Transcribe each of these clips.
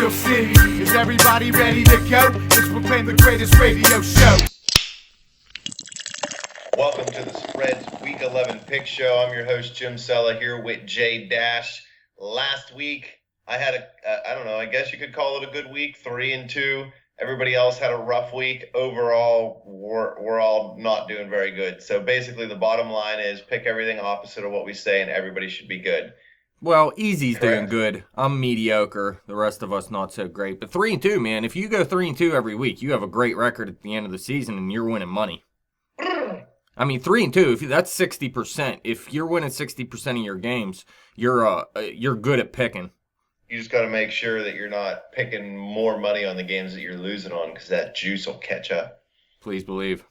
Steel City. Is everybody ready to go? It's proclaim the greatest radio show. Welcome to the Spreads Week 11 Pick Show. I'm your host, Jim Sella, here with Jay Dash. Last week, I had I don't know, I guess you could call it a good week, 3-2. Everybody else had a rough week. Overall, we're all not doing very good. So basically, the bottom line is pick everything opposite of what we say, and everybody should be good. Well, Easy's Correct. doing good. I'm mediocre. The rest of us not so great. But 3-2, man. If you go 3-2 every week, you have a great record at the end of the season, and you're winning money. I mean, 3-2. That's 60%. If you're winning 60% of your games, you're good at picking. You just got to make sure that you're not picking more money on the games that you're losing on, because that juice will catch up. Please believe.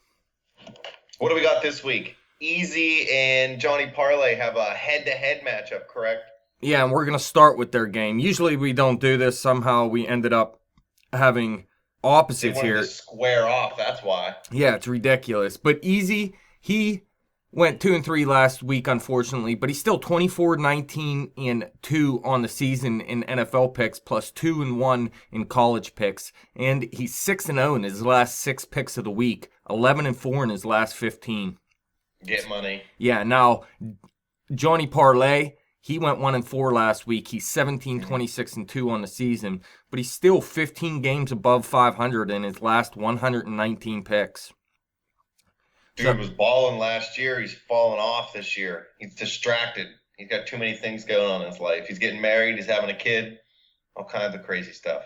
What do we got this week? Easy and Johnny Parlay have a head-to-head matchup, correct? Yeah, and we're going to start with their game. Usually we don't do this. Somehow we ended up having opposites here. To square off, that's why. Yeah, it's ridiculous. But Easy, he went 2-3 last week, unfortunately, but he's still 24-19-2 on the season in NFL picks, plus 2-1 in college picks, and he's 6-0 in his last 6 picks of the week, 11-4 in his last 15. Get money. Yeah. Now, Johnny Parlay, he went 1-4 last week. He's 17-26-2 on the season, but he's still 15 games above 500 in his last 119 picks. Dude was balling last year. He's fallen off this year. He's distracted. He's got too many things going on in his life. He's getting married. He's having a kid. All kinds of crazy stuff.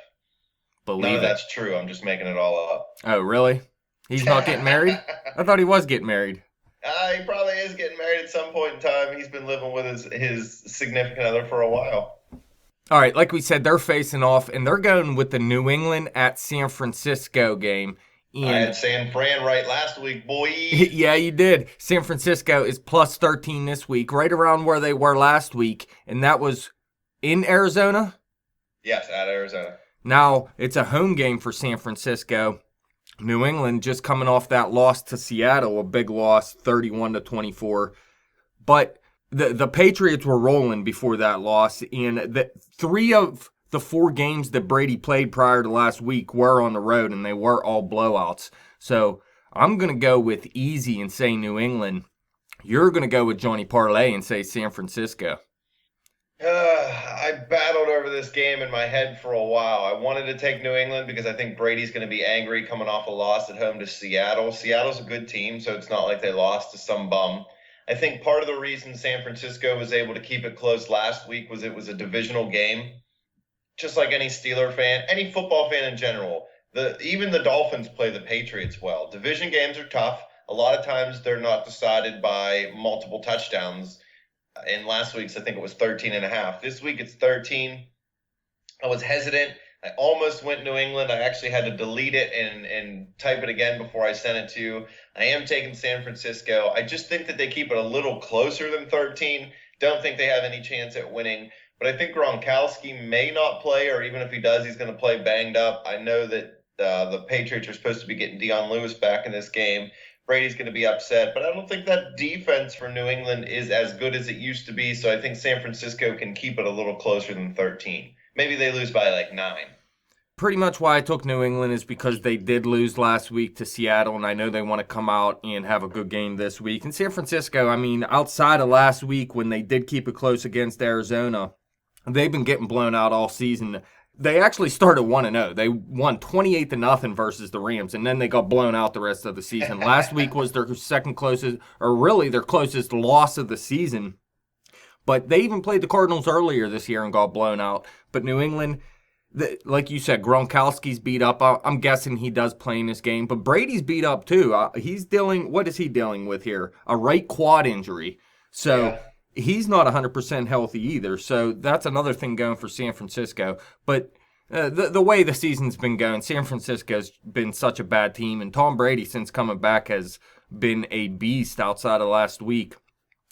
None of that's true. I'm just making it all up. Oh, really? He's not getting married? I thought he was getting married. He probably is getting married at some point in time. He's been living with his significant other for a while. All right, like we said, they're facing off, and they're going with the New England at San Francisco game. And I had San Fran right last week, boy. Yeah, you did. San Francisco is plus 13 this week, right around where they were last week, and that was in Arizona? Yes, at Arizona. Now, it's a home game for San Francisco. New England just coming off that loss to Seattle, a big loss, 31-24. But the Patriots were rolling before that loss, and 3 of the 4 games that Brady played prior to last week were on the road, and they were all blowouts. So I'm going to go with Easy and say New England. You're going to go with Johnny Parlay and say San Francisco. I battled over this game in my head for a while. I wanted to take New England because I think Brady's going to be angry coming off a loss at home to Seattle. Seattle's a good team, so it's not like they lost to some bum. I think part of the reason San Francisco was able to keep it close last week was it was a divisional game. Just like any Steeler fan, any football fan in general, even the Dolphins play the Patriots well. Division games are tough. A lot of times they're not decided by multiple touchdowns. In last week's, I think it was 13.5. This week it's 13. I was hesitant. I almost went New England. I actually had to delete it and type it again before I sent it to you. I am taking San Francisco. I just think that they keep it a little closer than 13. Don't think they have any chance at winning. But I think Gronkowski may not play, or even if he does, he's going to play banged up. I know that the Patriots are supposed to be getting Deion Lewis back in this game. Brady's going to be upset, but I don't think that defense for New England is as good as it used to be, so I think San Francisco can keep it a little closer than 13. Maybe they lose by like 9. Pretty much why I took New England is because they did lose last week to Seattle, and I know they want to come out and have a good game this week. And San Francisco, I mean, outside of last week when they did keep it close against Arizona, they've been getting blown out all season. They actually started 1-0. They won 28-0 versus the Rams, and then they got blown out the rest of the season. Last week was their second closest, or really their closest loss of the season. But they even played the Cardinals earlier this year and got blown out. But New England, like you said, Gronkowski's beat up. I'm guessing he does play in this game. But Brady's beat up too. What is he dealing with here? A right quad injury. So... yeah. He's not 100% healthy either, so that's another thing going for San Francisco. But the way the season's been going, San Francisco's been such a bad team, and Tom Brady, since coming back, has been a beast outside of last week.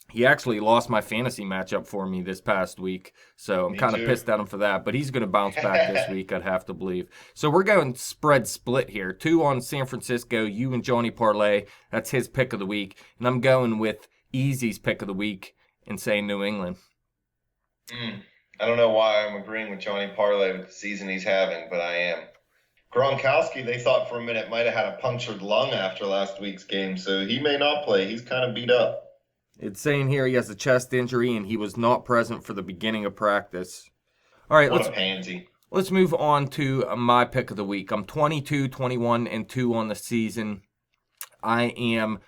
He actually lost my fantasy matchup for me this past week, so I'm kind of pissed at him for that. But he's going to bounce back this week, I'd have to believe. So we're going spread split here. 2 on San Francisco, you and Johnny Parlay. That's his pick of the week. And I'm going with Easy's pick of the week and saying New England. I don't know why I'm agreeing with Johnny Parlay with the season he's having, but I am. Gronkowski, they thought for a minute might have had a punctured lung after last week's game, so he may not play. He's kind of beat up. It's saying here he has a chest injury and he was not present for the beginning of practice. All right, What a pansy. let's move on to my pick of the week. I'm 22, 21, and 2 on the season. I am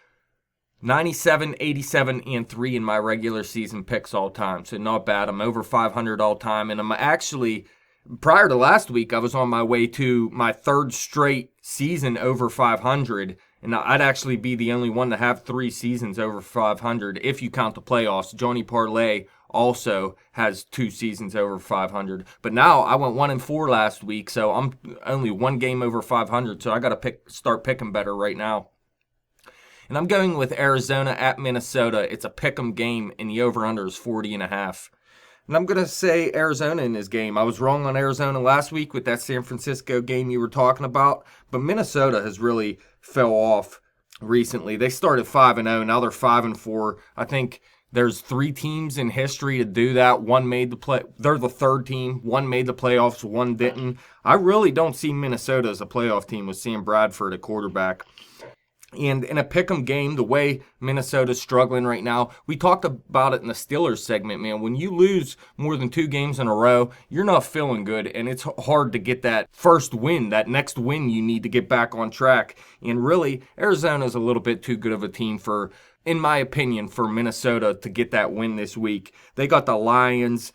97, 87, and 3 in my regular season picks all time, so not bad. I'm over 500 all time, and I'm actually, prior to last week, I was on my way to my third straight season over 500, and I'd actually be the only one to have 3 seasons over 500 if you count the playoffs. Johnny Parlay also has 2 seasons over 500, but now I went 1-4 last week, so I'm only 1 game over 500, so I got to start picking better right now. And I'm going with Arizona at Minnesota. It's a pick'em game, and the over-under is 40.5. And I'm going to say Arizona in this game. I was wrong on Arizona last week with that San Francisco game you were talking about, but Minnesota has really fell off recently. They started 5-0, now they're 5-4. I think there's 3 teams in history to do that. One made the play. They're the third team. One made the playoffs, one didn't. I really don't see Minnesota as a playoff team with Sam Bradford at quarterback. And in a pick'em game, the way Minnesota's struggling right now, we talked about it in the Steelers segment, man. When you lose more than 2 games in a row, you're not feeling good, and it's hard to get that first win, that next win you need to get back on track. And really, Arizona's a little bit too good of a team for, in my opinion, for Minnesota to get that win this week. They got the Lions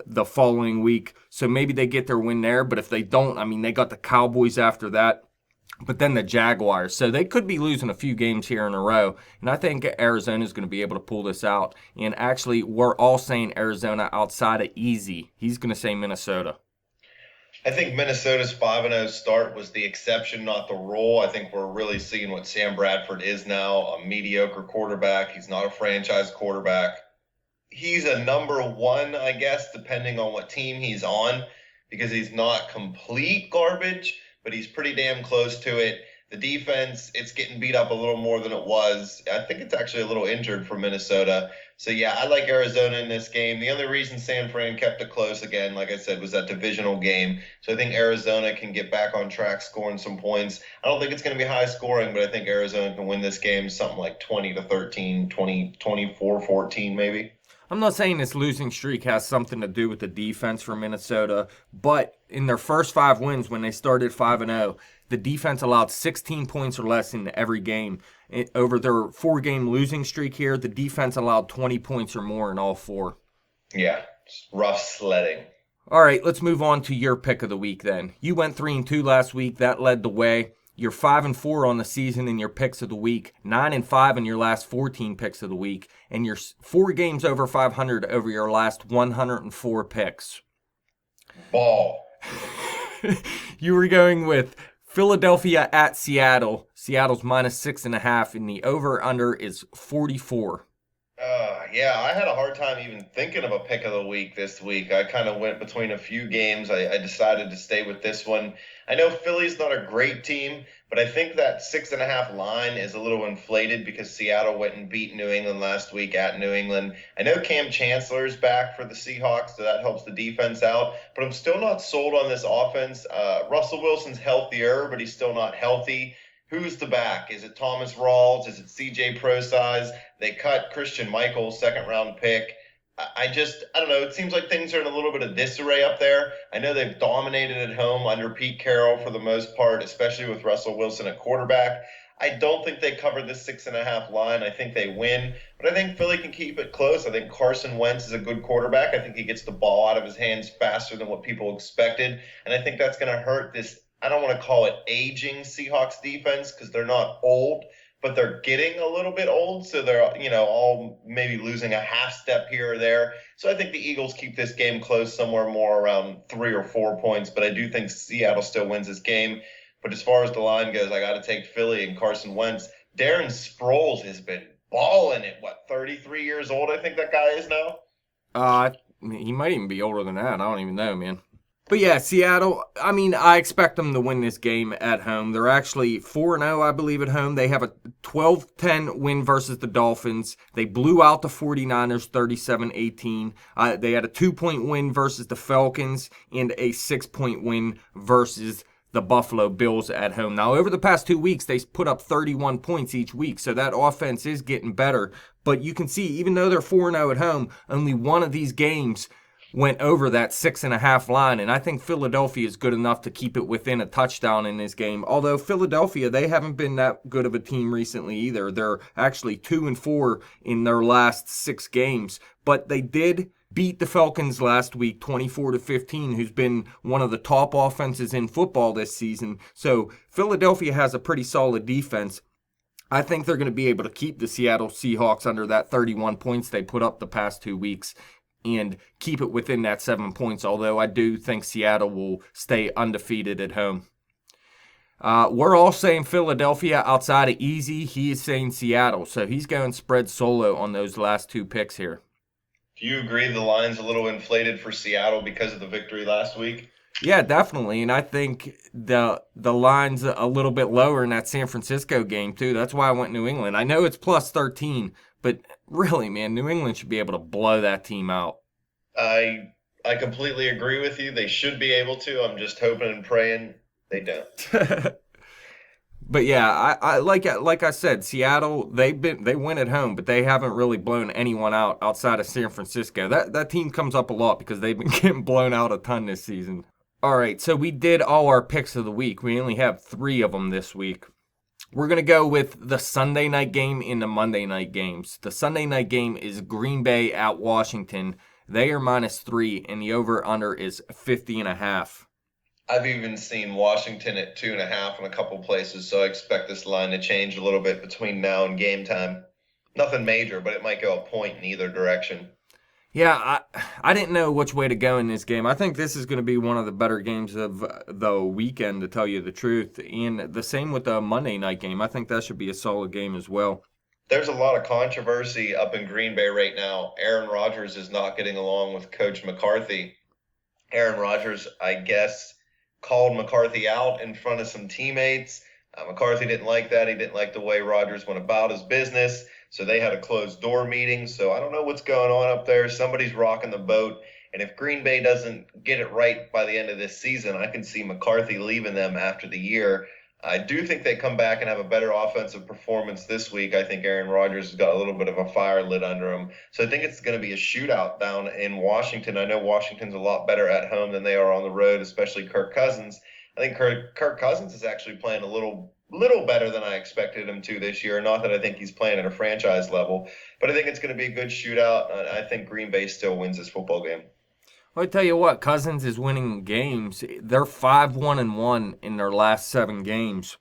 the following week, so maybe they get their win there, but if they don't, I mean, they got the Cowboys after that. But then the Jaguars. So they could be losing a few games here in a row. And I think Arizona's going to be able to pull this out. And actually, we're all saying Arizona outside of easy. He's going to say Minnesota. I think Minnesota's 5-0 start was the exception, not the rule. I think we're really seeing what Sam Bradford is now, a mediocre quarterback. He's not a franchise quarterback. He's a number 1, I guess, depending on what team he's on, because he's not complete garbage, but he's pretty damn close to it. The defense, it's getting beat up a little more than it was. I think it's actually a little injured for Minnesota. So, yeah, I like Arizona in this game. The only reason San Fran kept it close again, like I said, was that divisional game. So I think Arizona can get back on track scoring some points. I don't think it's going to be high scoring, but I think Arizona can win this game something like 20-13, 24-14 maybe. I'm not saying this losing streak has something to do with the defense for Minnesota, but in their first 5 wins when they started 5-0, the defense allowed 16 points or less in every game. Over their 4-game losing streak here, the defense allowed 20 points or more in all 4. Yeah, it's rough sledding. All right, let's move on to your pick of the week then. You went 3-2 last week. That led the way. You're 5-4 on the season in your picks of the week, 9-5 in your last 14 picks of the week, and you're 4 games over 500 over your last 104 picks. Ball. You were going with Philadelphia at Seattle. Seattle's minus 6.5, and the over-under is 44. Yeah, I had a hard time even thinking of a pick of the week this week. I kind of went between a few games. I decided to stay with this one. I know Philly's not a great team, but I think that 6.5 line is a little inflated because Seattle went and beat New England last week at New England. I know Cam Chancellor's back for the Seahawks, so that helps the defense out, but I'm still not sold on this offense. Russell Wilson's healthier, but he's still not healthy. Who's the back? Is it Thomas Rawls? Is it CJ Prosize? They cut Christian Michael's 2nd-round pick. I don't know. It seems like things are in a little bit of disarray up there. I know they've dominated at home under Pete Carroll for the most part, especially with Russell Wilson at quarterback. I don't think they cover this 6.5 line. I think they win, but I think Philly can keep it close. I think Carson Wentz is a good quarterback. I think he gets the ball out of his hands faster than what people expected, and I think that's going to hurt this, I don't want to call it aging Seahawks defense because they're not old, but they're getting a little bit old. So they're, all maybe losing a half step here or there. So I think the Eagles keep this game close, somewhere more around 3 or 4 points. But I do think Seattle still wins this game. But as far as the line goes, I got to take Philly and Carson Wentz. Darren Sproles has been balling at 33 years old, I think that guy is now? He might even be older than that. I don't even know, man. But yeah, Seattle, I mean, I expect them to win this game at home. They're actually 4-0, I believe, at home. They have a 12-10 win versus the Dolphins. They blew out the 49ers 37-18. They had a 2-point win versus the Falcons and a 6-point win versus the Buffalo Bills at home. Now, over the past 2 weeks, they put up 31 points each week, so that offense is getting better. But you can see, even though they're 4-0 at home, only one of these games went over that 6.5 line, and I think Philadelphia is good enough to keep it within a touchdown in this game. Although Philadelphia, they haven't been that good of a team recently either. They're actually 2-4 in their last 6 games, but they did beat the Falcons last week 24-15, who's been one of the top offenses in football this season. So Philadelphia has a pretty solid defense. I think they're going to be able to keep the Seattle Seahawks under that 31 points they put up the past 2 weeks and keep it within that 7 points, although I do think Seattle will stay undefeated at home. We're all saying Philadelphia outside of Easy. He is saying Seattle, so he's going spread solo on those last 2 picks here. Do you agree the line's a little inflated for Seattle because of the victory last week? Yeah, definitely, and I think the line's a little bit lower in that San Francisco game, too. That's why I went New England. I know it's plus 13, but really, man, New England should be able to blow that team out. I completely agree with you. They should be able to. I'm just hoping and praying they don't. But yeah, I like I said, Seattle, they win at home, but they haven't really blown anyone out outside of San Francisco. That team comes up a lot because they've been getting blown out a ton this season. All right, so we did all our picks of the week. We only have 3 of them this week. We're going to go with the Sunday night game and the Monday night games. The Sunday night game is Green Bay at Washington. They are -3, and the over-under is 50.5. I've even seen Washington at 2.5 in a couple places, so I expect this line to change a little bit between now and game time. Nothing major, but it might go a point in either direction. Yeah, I didn't know which way to go in this game. I think this is going to be one of the better games of the weekend, to tell you the truth. And the same with the Monday night game. I think that should be a solid game as well. There's a lot of controversy up in Green Bay right now. Aaron Rodgers is not getting along with Coach McCarthy. Aaron Rodgers, I guess, called McCarthy out in front of some teammates. McCarthy didn't like that. He didn't like the way Rodgers went about his business. So they had a closed door meeting. So I don't know what's going on up there. Somebody's rocking the boat. And if Green Bay doesn't get it right by the end of this season, I can see McCarthy leaving them after the year. I do think they come back and have a better offensive performance this week. I think Aaron Rodgers has got a little bit of a fire lit under him. So I think it's going to be a shootout down in Washington. I know Washington's a lot better at home than they are on the road, especially Kirk Cousins. I think Kirk Cousins is actually playing a little better than I expected him to this year. Not that I think he's playing at a franchise level, but I think it's going to be a good shootout. I think Green Bay still wins this football game. Well, I tell you what, Cousins is winning games. They're 5-1-1 in their last 7 games,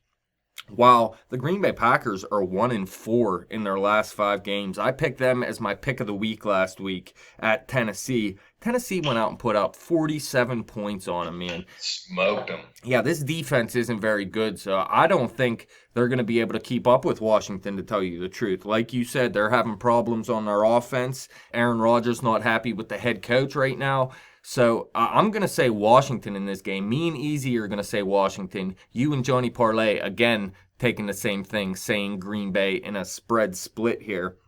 while the Green Bay Packers are 1-4 in their last 5 games. I picked them as my pick of the week last week at Tennessee. Tennessee went out and put up 47 points on them, man. Smoked them. Yeah, this defense isn't very good, so I don't think they're going to be able to keep up with Washington, to tell you the truth. Like you said, they're having problems on their offense. Aaron Rodgers not happy with the head coach right now. So I'm going to say Washington in this game. Me and Easy are going to say Washington. You and Johnny Parlay, again, taking the same thing, saying Green Bay in a spread split here.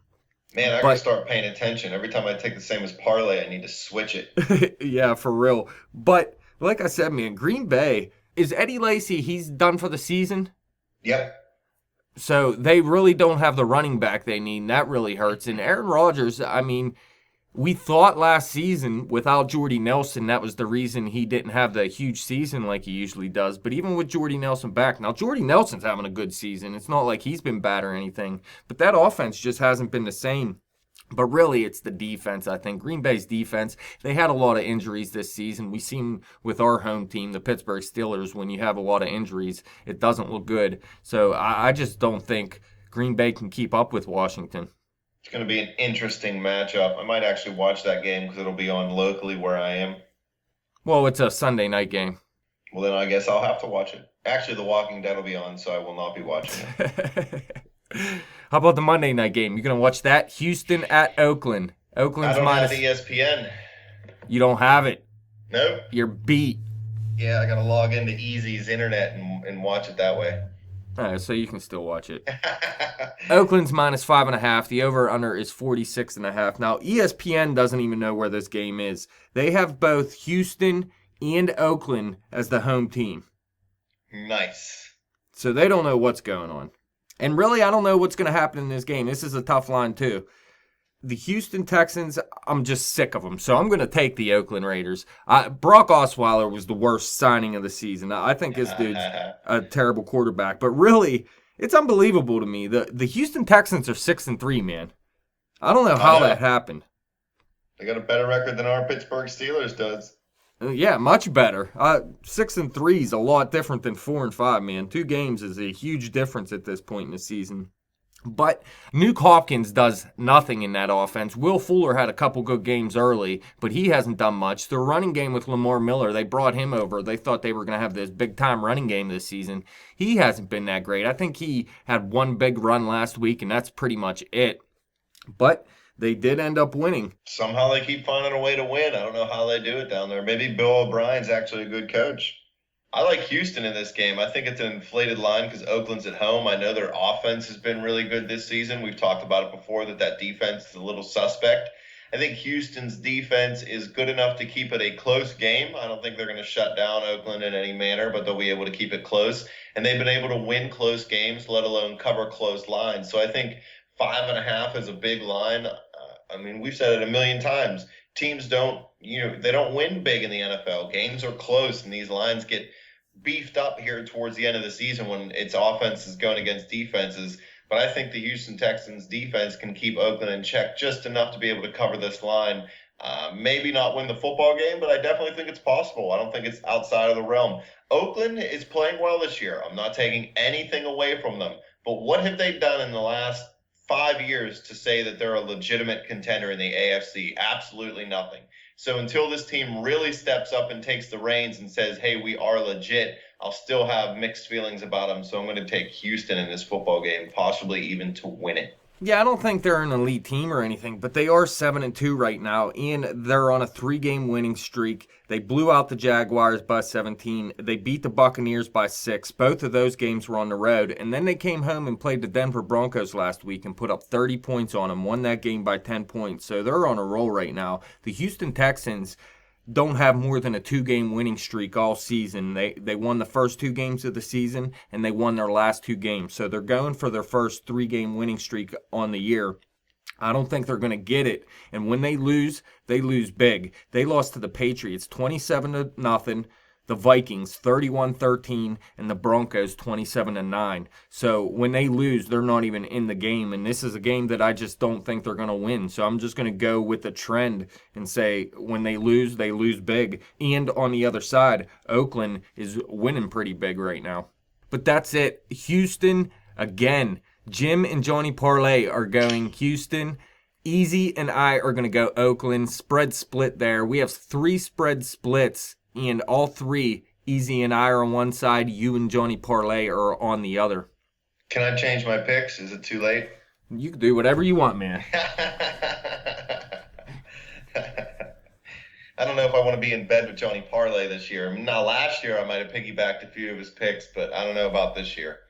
Man, I gotta start paying attention. Every time I take the same as parlay, I need to switch it. Yeah, for real. But like I said, man, Green Bay, is Eddie Lacy, he's done for the season? Yep. So they really don't have the running back they need, and that really hurts. And Aaron Rodgers, I mean, we thought last season without Jordy Nelson, that was the reason he didn't have the huge season like he usually does. But even with Jordy Nelson back, now Jordy Nelson's having a good season. It's not like he's been bad or anything. But that offense just hasn't been the same. But really, it's the defense, I think. Green Bay's defense, they had a lot of injuries this season. We've seen with our home team, the Pittsburgh Steelers, when you have a lot of injuries, it doesn't look good. So I just don't think Green Bay can keep up with Washington. It's going to be an interesting matchup. I might actually watch that game because it'll be on locally where I am. Well, it's a Sunday night game. Well, then I guess I'll have to watch it. Actually, The Walking Dead will be on, so I will not be watching it. How about the Monday night game? You going to watch that? Houston at Oakland. Oakland's I don't minus. have the ESPN. You don't have it. Nope. You're beat. Yeah, I got to log into Easy's internet and watch it that way. So you can still watch it. Oakland's -5.5. The over/under is 46.5. Now, ESPN doesn't even know where this game is. They have both Houston and Oakland as the home team. Nice. So they don't know what's going on. And really, I don't know what's going to happen in this game. This is a tough line, too. The Houston Texans, I'm just sick of them. So I'm going to take the Oakland Raiders. Brock Osweiler was the worst signing of the season. I think this dude's a terrible quarterback. But really, it's unbelievable to me. The Houston Texans are 6-3, man. I don't know how that happened. They got a better record than our Pittsburgh Steelers does. Yeah, much better. 6-3 is a lot different than 4-5, man. 2 games is a huge difference at this point in the season. But Nuke Hopkins does nothing in that offense. Will Fuller had a couple good games early, but he hasn't done much. The running game with Lamar Miller, they brought him over. They thought they were going to have this big-time running game this season. He hasn't been that great. I think he had one big run last week, and that's pretty much it. But they did end up winning. Somehow they keep finding a way to win. I don't know how they do it down there. Maybe Bill O'Brien's actually a good coach. I like Houston in this game. I think it's an inflated line because Oakland's at home. I know their offense has been really good this season. We've talked about it before that defense is a little suspect. I think Houston's defense is good enough to keep it a close game. I don't think they're going to shut down Oakland in any manner, but they'll be able to keep it close. And they've been able to win close games, let alone cover close lines. So I think 5.5 is a big line. We've said it a million times. Teams they don't win big in the NFL. Games are close, and these lines get beefed up here towards the end of the season when its offense is going against defenses. But I think the Houston Texans defense can keep Oakland in check just enough to be able to cover this line. Maybe not win the football game, but I definitely think it's possible. I don't think it's outside of the realm. Oakland is playing well this year. I'm not taking anything away from them. But what have they done in the last 5 years to say that they're a legitimate contender in the AFC? Absolutely nothing. So until this team really steps up and takes the reins and says, hey, we are legit, I'll still have mixed feelings about them. So I'm going to take Houston in this football game, possibly even to win it. Yeah, I don't think they're an elite team or anything, but they are 7-2 right now, and they're on a 3-game winning streak. They blew out the Jaguars by 17. They beat the Buccaneers by 6. Both of those games were on the road, and then they came home and played the Denver Broncos last week and put up 30 points on them, won that game by 10 points. So they're on a roll right now. The Houston Texans don't have more than a 2-game winning streak all season. They won the first 2 games of the season, and they won their last 2 games. So they're going for their first 3-game winning streak on the year. I don't think they're going to get it. And when they lose big. They lost to the Patriots 27-0. The Vikings 31-13, and the Broncos 27-9. So when they lose, they're not even in the game, and this is a game that I just don't think they're going to win. So I'm just going to go with the trend and say when they lose big. And on the other side, Oakland is winning pretty big right now. But that's it. Houston, again, Jim and Johnny Parlay are going Houston. Easy and I are going to go Oakland. Spread split there. We have 3 spread splits. And all 3, Easy and I are on one side, you and Johnny Parlay are on the other. Can I change my picks? Is it too late? You can do whatever you want, man. I don't know if I want to be in bed with Johnny Parlay this year. Now, last year I might have piggybacked a few of his picks, but I don't know about this year.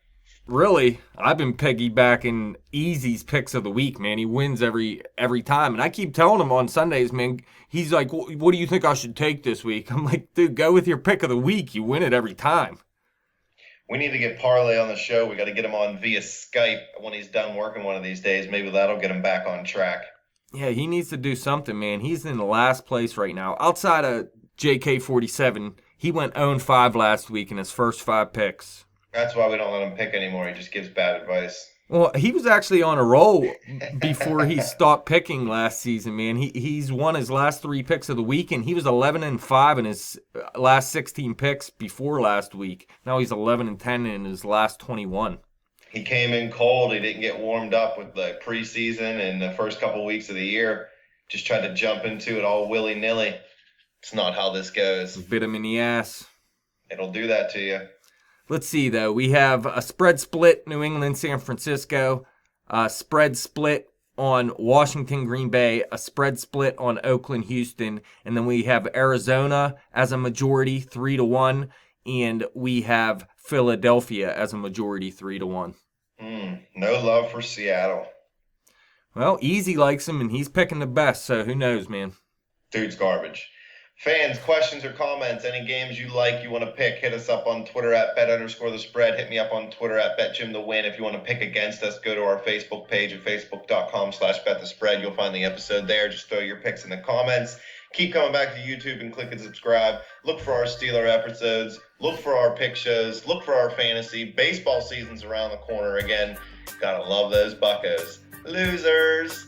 Really, I've been piggybacking Easy's picks of the week, man. He wins every time. And I keep telling him on Sundays, man, he's like, what do you think I should take this week? I'm like, dude, go with your pick of the week. You win it every time. We need to get Parlay on the show. We got to get him on via Skype when he's done working one of these days. Maybe that'll get him back on track. Yeah, he needs to do something, man. He's in the last place right now. Outside of JK47, he went 0-5 last week in his first 5 picks. That's why we don't let him pick anymore. He just gives bad advice. Well, he was actually on a roll before he stopped picking last season, man. He's won his last 3 picks of the week, and he was 11-5 in his last 16 picks before last week. Now he's 11-10 in his last 21. He came in cold. He didn't get warmed up with the preseason and the first couple weeks of the year. Just tried to jump into it all willy-nilly. It's not how this goes. Bit him in the ass. It'll do that to you. Let's see, though. We have a spread split, New England, San Francisco. Spread split, on Washington, Green Bay, a spread split on Oakland, Houston, and then we have Arizona as a majority 3-1, and we have Philadelphia as a majority 3-1. No love for Seattle. Well, Easy likes him, and he's picking the best, so who knows, man. Dude's garbage. Fans, questions or comments, any games you like, you want to pick, hit us up on Twitter at bet_the_spread. Hit me up on Twitter at betjimthewin. If you want to pick against us, go to our Facebook page at facebook.com/betthespread. You'll find the episode there. Just throw your picks in the comments. Keep coming back to YouTube and click and subscribe. Look for our Steeler episodes. Look for our pick shows. Look for our fantasy. Baseball season's around the corner again. Gotta love those Buccos. Losers.